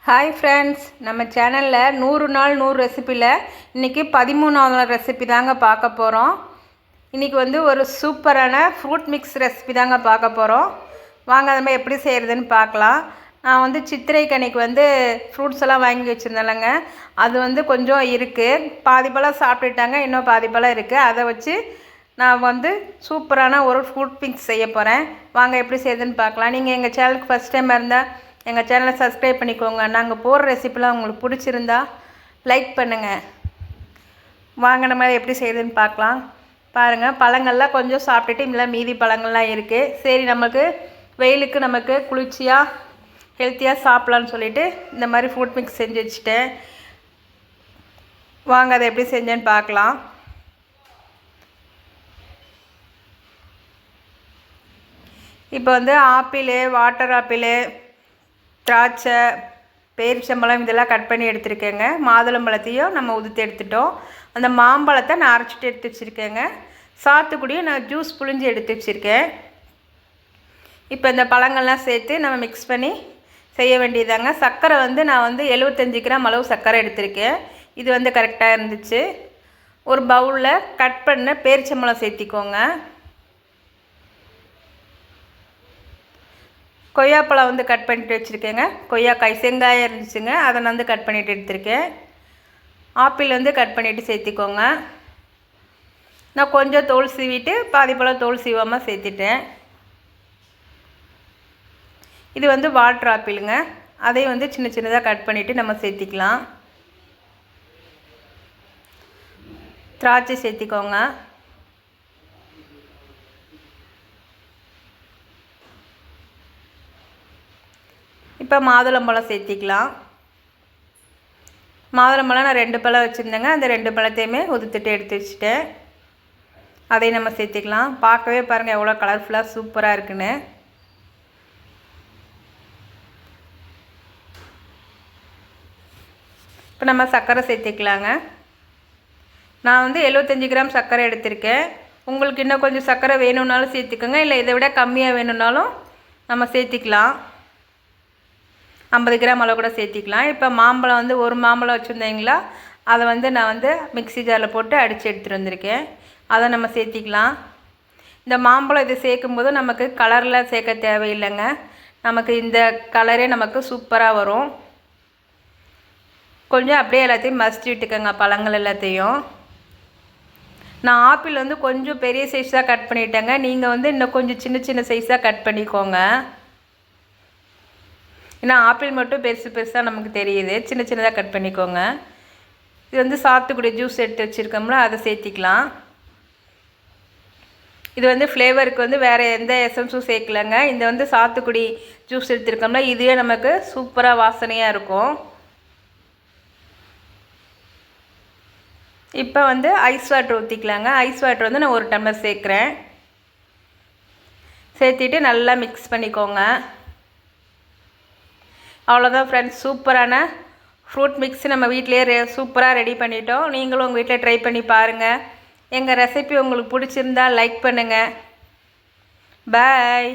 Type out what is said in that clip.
Hi friends, நம்ம சேனலில் 100 நாள் 100 ரெசிப்பியில் இன்றைக்கி 13வது ரெசிபி தாங்க பார்க்க போகிறோம். இன்றைக்கி ஒரு சூப்பரான ஃப்ரூட் மிக்ஸ் ரெசிபி தாங்க பார்க்க போகிறோம். வாங்க அது மாதிரி எப்படி செய்கிறதுன்னு பார்க்கலாம். நான் சித்திரை கனிக்கு ஃப்ரூட்ஸ் எல்லாம் வாங்கி வச்சுருந்தேன்லங்க, அது கொஞ்சம் இருக்குது. பாதி பழம் சாப்பிட்டுட்டாங்க, இன்னும் பாதி பழம் இருக்குது. அதை வச்சு நான் சூப்பரான ஒரு ஃப்ரூட் மிக்ஸ் செய்ய போகிறேன். வாங்க எப்படி செய்யுதுன்னு பார்க்கலாம். நீங்கள் எங்கள் சேனலுக்கு ஃபஸ்ட் டைம் இருந்தால் எங்கள் சேனலை சப்ஸ்கிரைப் பண்ணிக்கோங்க. நாங்கள் போடுற ரெசிப்பிலாம் உங்களுக்கு பிடிச்சிருந்தா லைக் பண்ணுங்கள். வாங்க நம்ம எப்படி செய்யுதுன்னு பார்க்கலாம். பாருங்கள், பழங்கள்லாம் கொஞ்சம் சாப்பிட்டுட்டு இதில் மீதி பழங்கள்லாம் இருக்குது. சரி, வெயிலுக்கு நமக்கு குளிர்ச்சியாக ஹெல்த்தியாக சாப்பிட்லான்னு சொல்லிவிட்டு இந்த மாதிரி ஃப்ரூட் மிக்ஸ் செஞ்சு வச்சுட்டேன். வாங்க அதை எப்படி செஞ்சேன்னு பார்க்கலாம். இப்போ ஆப்பிள், வாட்டர் ஆப்பிள், திராட்சை, பேரிச்சம்பழம் இதெல்லாம் கட் பண்ணி எடுத்துருக்கேங்க. மாதுளம்பழத்தையும் நம்ம உதுத்து எடுத்துட்டோம். அந்த மாம்பழத்தை நான் அரைச்சிட்டு எடுத்து வச்சுருக்கேங்க. சாத்துக்குடியும் நான் ஜூஸ் புழிஞ்சு எடுத்து வச்சுருக்கேன். இப்போ இந்த பழங்கள்லாம் சேர்த்து நம்ம மிக்ஸ் பண்ணி செய்ய வேண்டியதாங்க. சர்க்கரை நான் 75 கிராம் அளவு சர்க்கரை எடுத்திருக்கேன். இது கரெக்டாக இருந்துச்சு. ஒரு பவுலில் கட் பண்ண பேரிச்சம்பழம் சேர்த்திக்கோங்க. கொய்யாப்பழம் கட் பண்ணிட்டு வச்சுருக்கேங்க. கொய்யாக்காய் செங்காயம் இருந்துச்சுங்க, அதை நான் கட் பண்ணிவிட்டு எடுத்திருக்கேன். ஆப்பிள் கட் பண்ணிவிட்டு சேர்த்திக்கோங்க. நான் கொஞ்சம் தோல் சீவிட்டு பாதி பழம் தோல் சீவாமல் சேர்த்துட்டேன். இது வாட்டர் ஆப்பிளுங்க. அதையும் சின்ன சின்னதாக கட் பண்ணிவிட்டு நம்ம சேர்த்திக்கலாம். திராட்சை சேர்த்திக்கோங்க. இப்போ மாதுளம்பழம் சேர்த்திக்கலாம். மாதுளம்பழம் நான் 2 பழம் வச்சுருந்தேங்க. அந்த 2 பழத்தையுமே உதுத்துட்டு எடுத்து வச்சுட்டேன். அதையும் நம்ம சேர்த்திக்கலாம். பார்க்கவே பாருங்கள் எவ்வளோ கலர்ஃபுல்லாக சூப்பராக இருக்குன்னு. இப்போ நம்ம சர்க்கரை சேர்த்திக்கலாங்க. நான் 75 கிராம் சர்க்கரை எடுத்திருக்கேன். உங்களுக்கு இன்னும் கொஞ்சம் சர்க்கரை வேணும்னாலும் சேர்த்துக்கோங்க, இல்லை இதை விட கம்மியாக வேணும்னாலும் நம்ம சேர்த்திக்கலாம். 50 கிராம் அளவு கூட சேர்த்திக்கலாம். இப்போ மாம்பழம் ஒரு மாம்பழம் வச்சுருந்தீங்களா, அதை நான் மிக்ஸி ஜாரில் போட்டு அடித்து எடுத்துகிட்டு வந்திருக்கேன். அதை நம்ம சேர்த்திக்கலாம். இந்த மாம்பழம் இது சேர்க்கும்போது நமக்கு கலரில் சேர்க்க தேவையில்லைங்க. நமக்கு இந்த கலரே நமக்கு சூப்பராக வரும். கொஞ்சம் அப்படியே எல்லாத்தையும் மசிச்சு விட்டுக்கோங்க, பழங்கள் எல்லாத்தையும். நான் ஆப்பிள் கொஞ்சம் பெரிய சைஸாக கட் பண்ணிட்டேங்க. நீங்கள் இன்னும் கொஞ்சம் சின்ன சின்ன சைஸாக கட் பண்ணிக்கோங்க. ஏன்னா ஆப்பிள் மட்டும் பெருசு பெருசாக நமக்கு தெரியுது. சின்ன சின்னதாக கட் பண்ணிக்கோங்க. இது சாத்துக்குடி ஜூஸ் எடுத்து வச்சுருக்கோம்ல, அதை சேர்த்திக்கலாம். இது ஃப்ளேவருக்கு வேறு எந்த எசன்ஸும் சேர்க்கலைங்க. இந்த சாத்துக்குடி ஜூஸ் எடுத்துருக்கோம்ல, இதுவே நமக்கு சூப்பராக வாசனையாக இருக்கும். இப்போ ஐஸ் வாட்டர் ஊற்றிக்கலாங்க. ஐஸ் வாட்டர் நான் 1 டம்ளர் சேர்க்குறேன். சேர்த்திட்டு நல்லா மிக்ஸ் பண்ணிக்கோங்க. அவ்வளோதான் ஃப்ரெண்ட்ஸ், சூப்பரான ஃப்ரூட் மிக்ஸ் நம்ம வீட்டிலே சூப்பராக ரெடி பண்ணிட்டோம். நீங்களும் உங்கள் வீட்டில் ட்ரை பண்ணி பாருங்கள். எங்கள் ரெசிபி உங்களுக்கு பிடிச்சிருந்தா லைக் பண்ணுங்கள். பாய்.